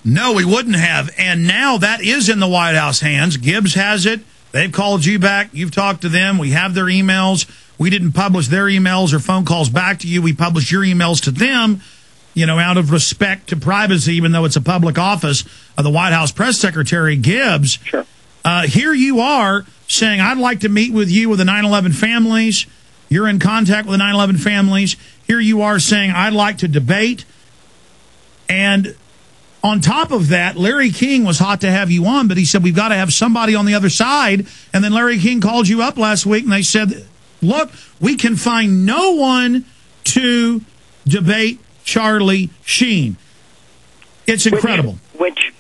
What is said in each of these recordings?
No, we wouldn't have. And now that is in the White House hands. Gibbs has it. They've called you back. You've talked to them. We have their emails. We didn't publish their emails or phone calls back to you. We published your emails to them, you know, out of respect to privacy, even though it's a public office of the White House press secretary, Gibbs. Sure. Here you are saying, I'd like to meet with you with the 9/11 families. You're in contact with the 9/11 families. Here you are saying, I'd like to debate. And on top of that, Larry King was hot to have you on, but he said, we've got to have somebody on the other side. And then Larry King called you up last week, and they said, look, we can find no one to debate Charlie Sheen. It's incredible. Which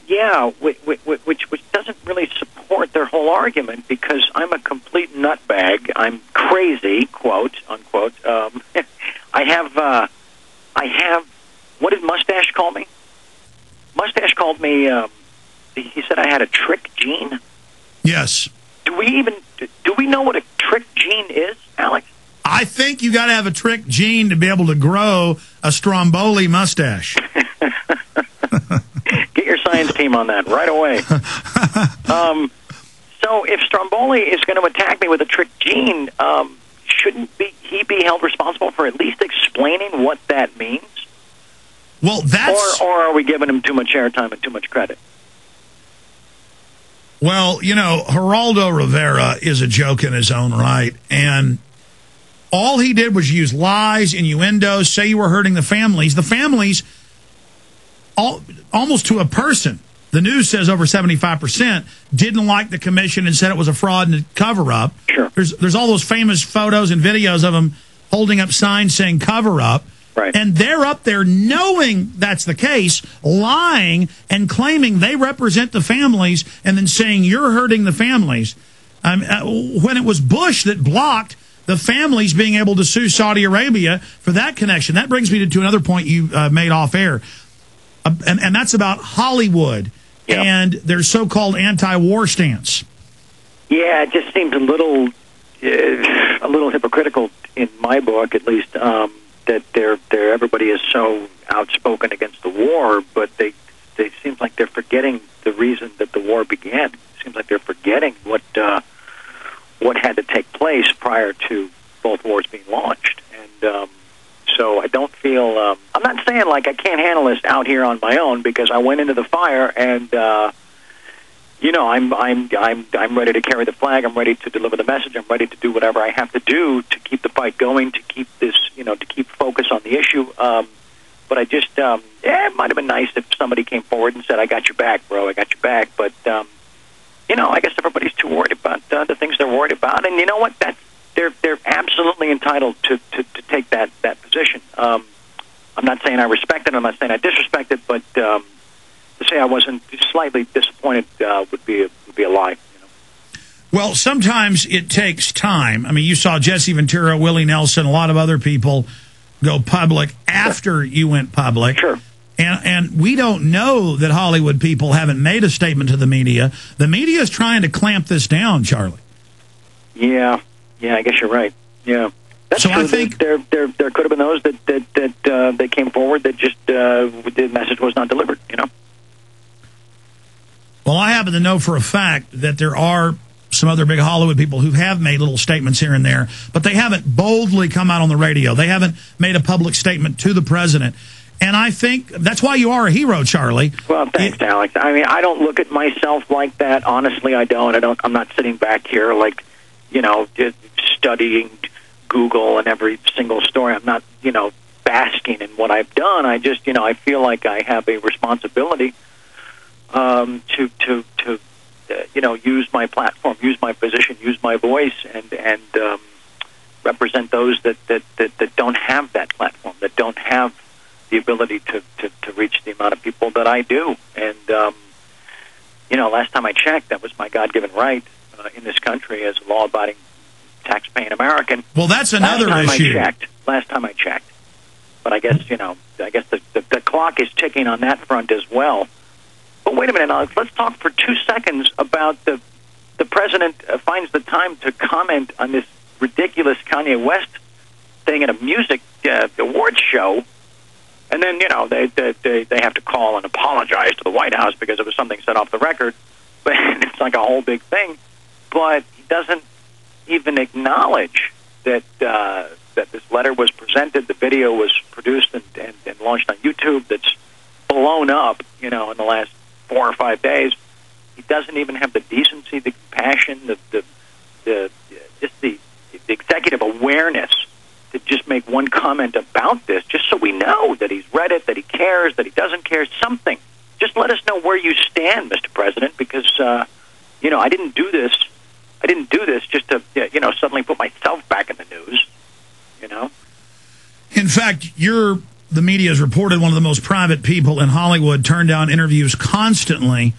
doesn't really support their whole argument, because I'm a complete nutbag. I'm crazy, quote unquote. I have. What did Mustache call me? Mustache called me. He said I had a trick gene. Yes. Do we know what a trick gene is, Alex? I think you got to have a trick gene to be able to grow a Stromboli mustache. Get your science team on that right away. So if Stromboli is going to attack me with a trick gene, shouldn't he be held responsible for at least explaining what that means? Well, that's... Or are we giving him too much airtime and too much credit? Well, you know, Geraldo Rivera is a joke in his own right, and all he did was use lies, innuendos, say you were hurting the families. The families, almost to a person, the news says over 75%, didn't like the commission and said it was a fraud and a cover-up. Sure. There's all those famous photos and videos of them holding up signs saying cover-up. Right. And they're up there knowing that's the case, lying and claiming they represent the families and then saying you're hurting the families. When it was Bush that blocked the families being able to sue Saudi Arabia for that connection. That brings me to another point you made off air, and that's about Hollywood and their so-called anti-war stance. Yeah, it just seems a little hypocritical in my book, at least. That everybody is so outspoken against the war, but they seems like they're forgetting the reason that the war began. It seems like they're forgetting what had to take place prior to both wars being launched. And so I don't feel I'm not saying like I can't handle this out here on my own, because I went into the fire and you know, I'm ready to carry the flag. I'm ready to deliver the message. I'm ready to do whatever I have to do to keep the fight going, to keep this, you know, to keep focus on the issue. But I just, it might have been nice if somebody came forward and said, "I got your back, bro. I got your back." But you know, I guess everybody's too worried about the things they're worried about, and you know what? They're absolutely entitled to take that position. I'm not saying I respect it. I'm not saying I disrespect it, but. To say I wasn't slightly disappointed would be a lie. You know? Well, sometimes it takes time. I mean, you saw Jesse Ventura, Willie Nelson, a lot of other people go public after you went public. Sure. And we don't know that Hollywood people haven't made a statement to the media. The media is trying to clamp this down, Charlie. Yeah, I guess you're right. Yeah. That's so true. I think there could have been those that came forward that just the message was not delivered, you know? Well, I happen to know for a fact that there are some other big Hollywood people who have made little statements here and there, but they haven't boldly come out on the radio. They haven't made a public statement to the president. And I think that's why you are a hero, Charlie. Well, thanks, Alex. I mean, I don't look at myself like that. Honestly, I don't. I'm not sitting back here like, you know, just studying Google and every single story. I'm not, you know, basking in what I've done. I just, you know, I feel like I have a responsibility to you know, use my platform, use my position, use my voice, and represent those that don't have that platform, that don't have the ability to reach the amount of people that I do. And you know, last time I checked, that was my God-given right in this country as a law-abiding, tax-paying American. Well, that's another issue. Last time I checked, but I guess, you know, the clock is ticking on that front as well. But wait a minute, Alex. Let's talk for 2 seconds about the president finds the time to comment on this ridiculous Kanye West thing at a music awards show And then, they have to call and apologize to the White House because it was something said off the record. But it's like a whole big thing. But he doesn't even acknowledge that that this letter was presented, the video was produced and launched on YouTube, that's blown up, in the last 4 or 5 days. He doesn't even have the decency, the compassion, the executive awareness to just make one comment about this, just so we know that he's read it, that he cares, that he doesn't care, something. Just let us know where you stand, Mr. President, because I didn't do this. I didn't do this just to suddenly put myself back in the news. In fact, the media has reported one of the most private people in Hollywood turned down interviews constantly.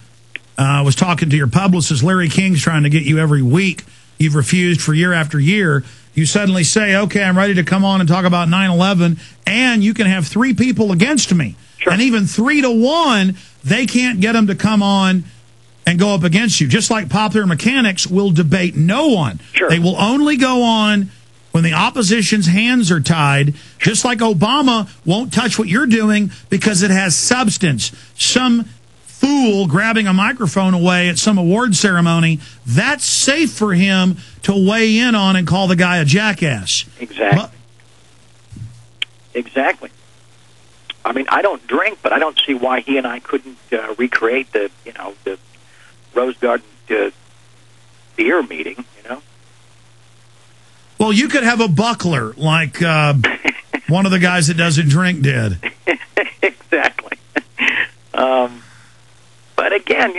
I was talking to your publicist, Larry King's trying to get you every week. You've refused for year after year. You suddenly say, okay, I'm ready to come on and talk about 9/11, and you can have 3 people against me. Sure. And even 3 to 1, they can't get them to come on and go up against you. Just like Popular Mechanics will debate no one. Sure. They will only go on when the opposition's hands are tied, just like Obama won't touch what you're doing because it has substance. Some fool grabbing a microphone away at some award ceremony, that's safe for him to weigh in on and call the guy a jackass. Exactly. Exactly. I mean, I don't drink, but I don't see why he and I couldn't recreate the Rose Garden beer meeting, Well, you could have a buckler like one of the guys that doesn't drink did. Exactly. But again,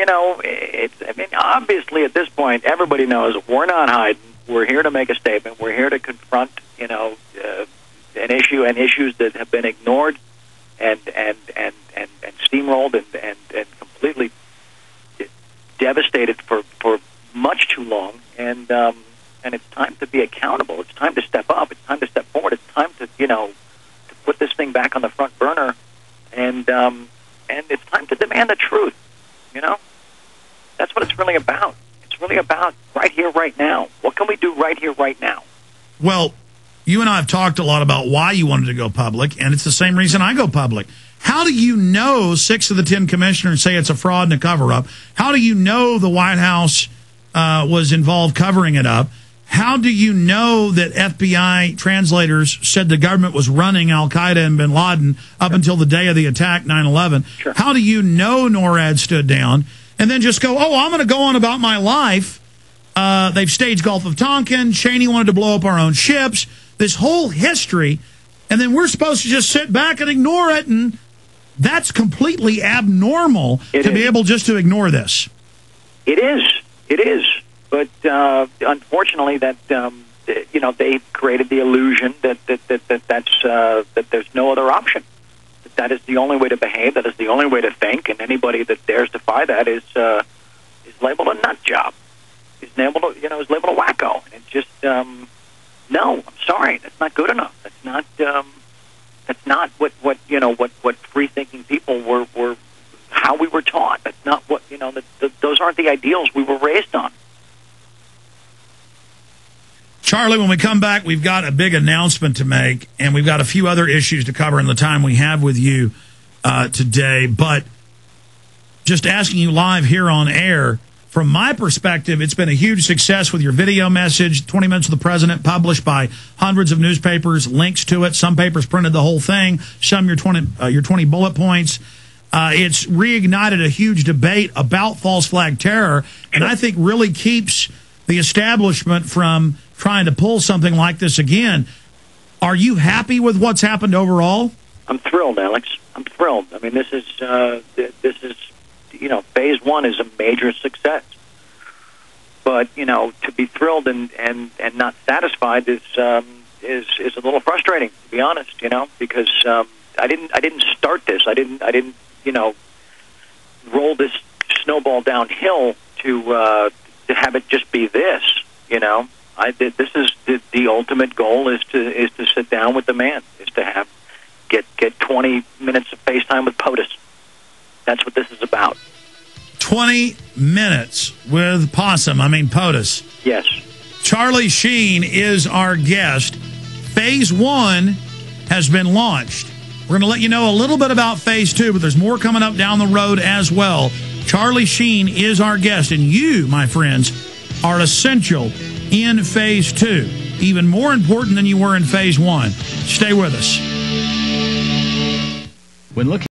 obviously at this point, everybody knows we're not hiding. We're here to make a statement. We're here to confront, an issue and issues that have been ignored and steamrolled and completely devastated for much too long. And it's time to be accountable. It's time to step up. It's time to step forward. It's time to to put this thing back on the front burner, and it's time to demand the truth. That's what it's really about. It's really about right here, right now. What can we do right here, right now? Well, you and I have talked a lot about why you wanted to go public, and it's the same reason I go public. How do you know 6 of the 10 commissioners say it's a fraud and a cover-up? How do you know the White House was involved covering it up? How do you know that FBI translators said the government was running al-Qaeda and bin Laden up until the day of the attack, 9/11? Sure. How do you know NORAD stood down and then just go, I'm going to go on about my life? They've staged Gulf of Tonkin. Cheney wanted to blow up our own ships. This whole history, and then we're supposed to just sit back and ignore it, and that's completely abnormal to be able just to ignore this. It is. It is. But unfortunately, that they created the illusion that there's no other option. That is the only way to behave. That is the only way to think. And anybody that dares defy that is labeled a nut job. Is labeled a wacko. And it's just no. I'm sorry. That's not good enough. That's not what free thinking people were how we were taught. That's not what those aren't the ideals we were raised on. Charlie, when we come back, we've got a big announcement to make, and we've got a few other issues to cover in the time we have with you today. But just asking you live here on air, from my perspective, it's been a huge success with your video message, 20 Minutes with the President, published by hundreds of newspapers, links to it. Some papers printed the whole thing, some your 20 bullet points. It's reignited a huge debate about false flag terror, and I think really keeps the establishment from trying to pull something like this again. Are you happy with what's happened overall? I'm thrilled, Alex. I'm thrilled. I mean, this is phase 1 is a major success. But to be thrilled and not satisfied is a little frustrating, to be honest. Because I didn't start this. I didn't roll this snowball downhill to have it just be this. This is the ultimate goal is to sit down with the man, is to get 20 minutes of FaceTime with POTUS. That's what this is about. 20 minutes with POTUS. Yes. Charlie Sheen is our guest. Phase 1 has been launched. We're going to let you know a little bit about Phase 2, but there's more coming up down the road as well. Charlie Sheen is our guest, and you, my friends, are essential in Phase 2. Even more important than you were in Phase 1. Stay with us. When looking